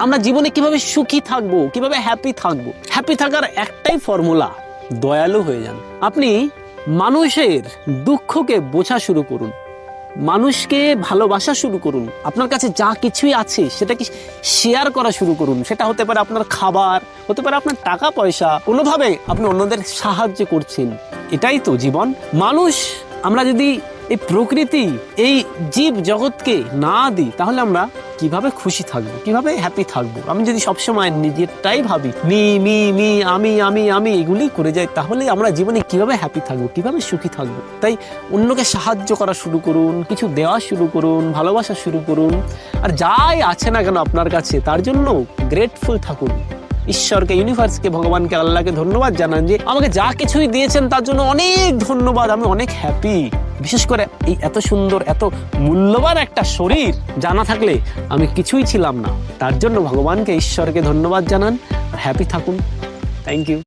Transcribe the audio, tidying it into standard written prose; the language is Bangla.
আমরা জীবনে কিভাবে সুখী থাকবো, কিভাবে হ্যাপি থাকবো? হ্যাপি থাকার একটাই ফর্মুলা, দয়ালু হয়ে যান। আপনি মানুষের দুঃখকে বোঝা শুরু করুন, মানুষকে ভালোবাসা শুরু করুন। আপনার কাছে যা কিছুই আছে সেটাকে শেয়ার করা শুরু করুন। সেটা হতে পারে আপনার খাবার, হতে পারে আপনার টাকা পয়সা, কোনোভাবে আপনি অন্যদের সাহায্য করছেন। এটাই তো জীবন। মানুষ, আমরা যদি এই প্রকৃতি, এই জীব জগৎকে না দিই, তাহলে আমরা কিভাবে খুশি থাকবো, কিভাবে হ্যাপি থাকবো? আমি যদি সবসময় নিজেরটাই ভাবি, মি মি মি আমি আমি আমি এগুলি করে যাই, তাহলে আমরা জীবনে কিভাবে হ্যাপি থাকবো, কিভাবে সুখী থাকবো? তাই অন্যকে সাহায্য করা শুরু করুন, কিছু দেওয়া শুরু করুন, ভালোবাসা শুরু করুন। আর যাই আছে না কেন আপনার কাছে, তার জন্য গ্রেটফুল থাকুন। ঈশ্বরকে, ইউনিভার্সকে, ভগবানকে, আল্লাহকে ধন্যবাদ জানান যে আমাকে যা কিছুই দিয়েছেন তার জন্য অনেক ধন্যবাদ, আমি অনেক হ্যাপি। বিশেষ করে এই এত সুন্দর, এত মূল্যবান একটা শরীর জানা থাকলে আমি কিছুই ছিলাম না। তার জন্য ভগবানকে, ঈশ্বরকে ধন্যবাদ জানান আর হ্যাপি থাকুন। Thank you.